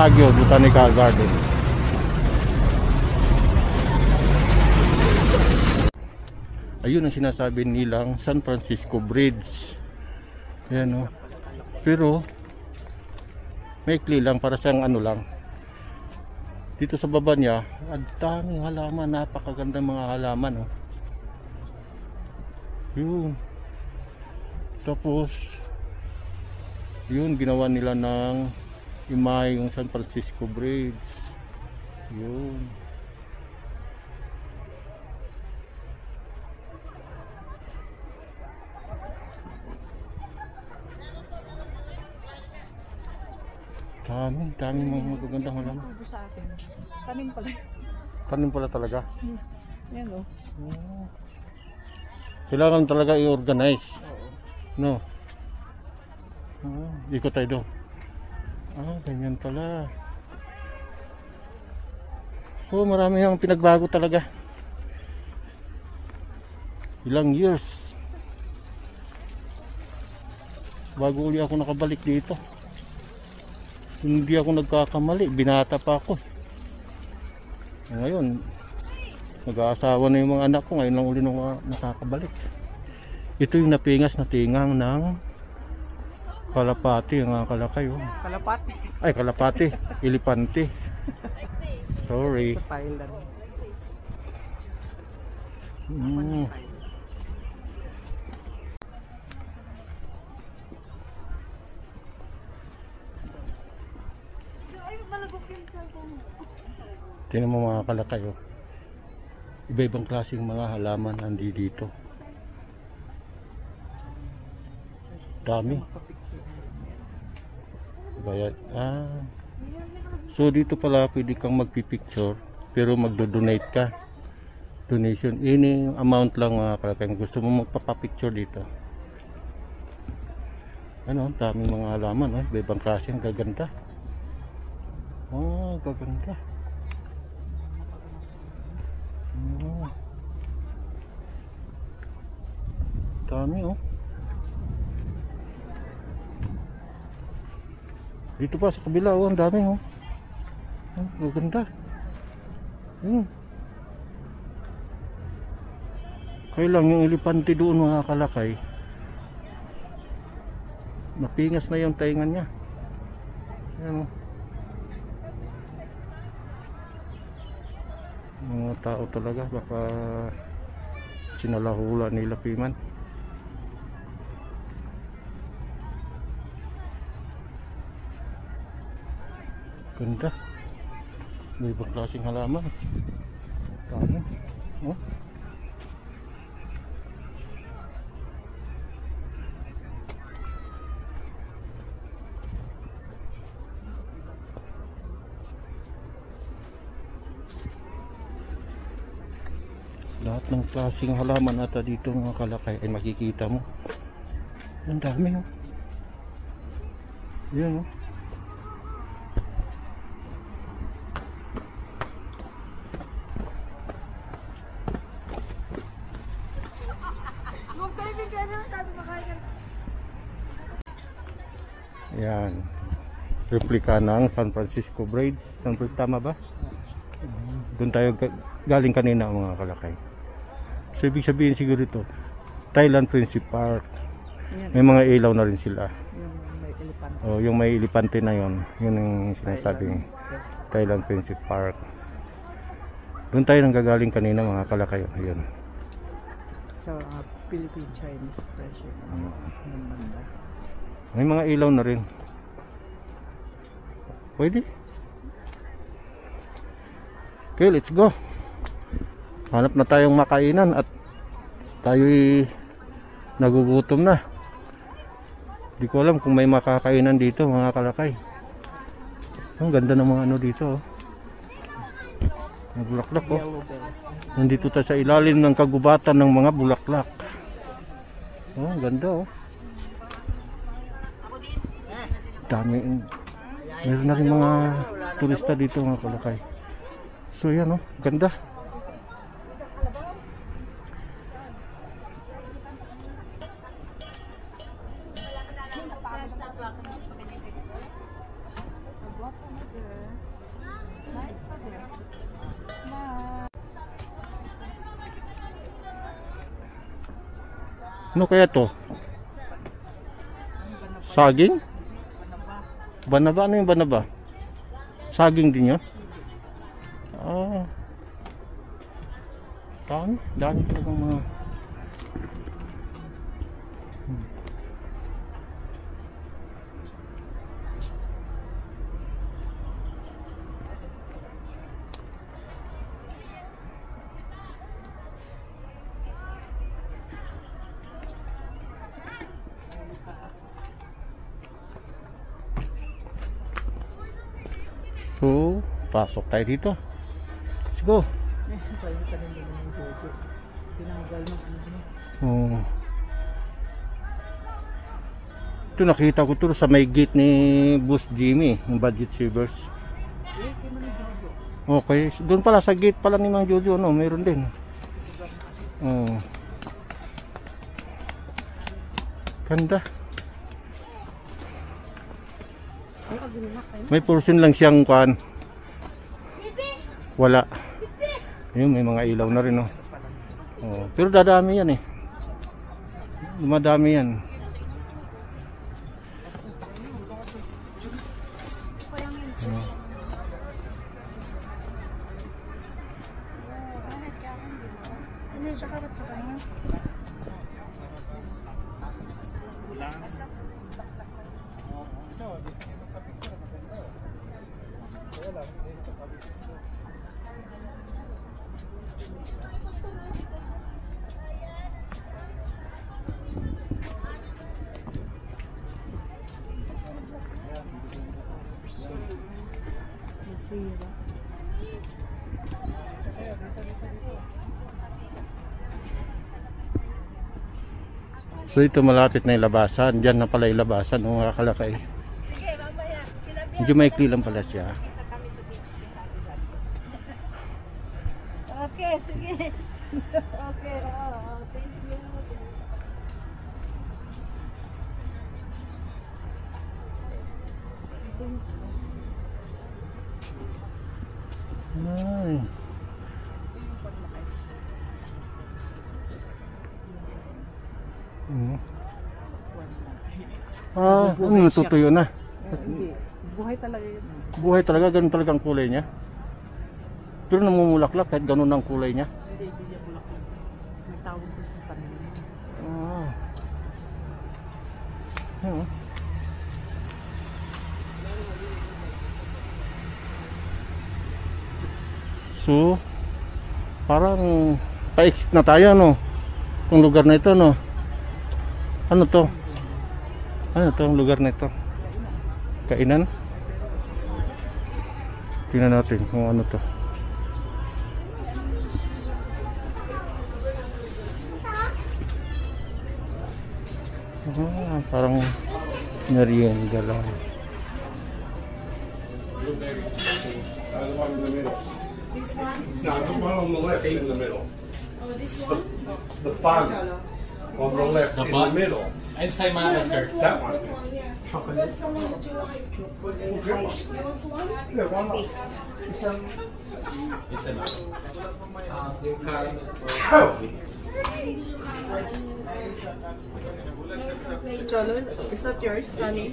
Baguio Botanical Garden. Ayun ang sinasabi nilang San Francisco Bridge. Ayan o. Pero maikli lang, para siyang ano lang. Dito sa baba niya, ang daming halaman, napakagandang mga halaman oh. Yun. Tapos yun, ginawa nila ng imahe yung San Francisco Bridge. Yun. Daming mga magagandang halaman. Sa akin. Tanim pala. Tanim pala talaga. Yan o. Kailangan talaga i-organize. No. Ikot tayo doon. Ganyan pala. So marami ang pinagbago talaga. Ilang years bago uli ako nakabalik dito. Hindi ako nagkakamali, binata pa ako. Ngayon nag-aasawa na yung mga anak ko, ngayon lang uli nakakabalik. Ito yung napingas na tingang ng kalapati, ang kalakay oh. Kalapati. Ay, kalapati, elepante. Sorry. Tingnan mo mga kalakay oh. Iba-ibang klaseng mga halaman nandito dito. Dami. Bayad. So dito pala pwede kang magpipicture pero magdo-donate ka. Donation. Ini amount lang mga kalakay. Kung gusto mo magpapapicture dito. Ano, daming mga halaman oh. Iba-ibang klaseng gaganda. Gaganda. Dami oh. Dito pa sa kabila oh, ang dami oh. Maganda. Kaya lang yung elepante doon mga kalakay, napingas na yung taingan niya. Ayan oh. Mga tao talaga, baka sinalahula nila piman. Ganda. May ibang klaseng halaman. Dami. Oh. Lahat ng klaseng halaman ata dito mga kalakay ay makikita mo. Ang dami oh. Yan oh. Yan. Replika ng San Francisco Bridge. San Francisco, tama ba? Doon tayo galing kanina mga kalakay. So ibig sabihin siguro ito Thailand Friendship Park. May mga ilaw na rin sila. Yung may elepante na yon. Yun ang sinasabing Thailand Friendship Park. Doon tayo nanggagaling kanina mga kalakay. Ayun. Sa Philippine-Chinese friendship. May mga ilaw na rin. Pwede. Okay, let's go. Hanap na tayong makainan at tayo'y nagugutom na. Di ko alam kung may makakainan dito mga kalakay. Ang ganda ng mga ano dito oh. Mga bulaklak oh. Nandito tayo sa ilalim ng kagubatan ng mga bulaklak. Oh, ganda oh. Dami. Meron na rin mga turista dito mga kalakay. So yan oh, ganda. Ano kaya to? Saging? Banaba? Ano yung banaba? Saging din yun? Ah. Dami talagang mga... So, pasok tayo dito. Let's go. Oh. Ito nakita ko to sa may gate ni Boss Jimmy, yung budget savers. Okay, doon pala sa gate pala ni Mang Jojo, no, mayroon din. Oh. Ganda. May portion lang siyang kuan. Wala. Ayun, may mga ilaw na rin, no. Oh, pero dadami yan eh. Madami yan. Oh. So ito malapit na yung labasan. Diyan na pala yung labasan ng mga kalakay. Medyo maikli lang pala siya. Okay, sige. Okay, thank you. Ay. Ano natutuyo na? Hindi. Buhay talaga yun. Buhay talaga, ganun talaga ang kulay niya. Pero namumulaklak kahit ganun ang kulay niya. Hindi niya bulaklak. May tawag ko sa tanim. So, parang pa-exit na tayo, no? Itong lugar na ito, no? Ano to? Ano to ang lugar na ito? Kainan? Tingnan natin kung ano to. Parang merienda lang. This one? No, the one on the left in the middle. Oh, this one? The bun on the left in the middle. And Saimana, sir. That one. What one would you like? Okay. You want one? Yeah, why not? It's enough. Yung caramel po. Cholo, is that yours, Sunny?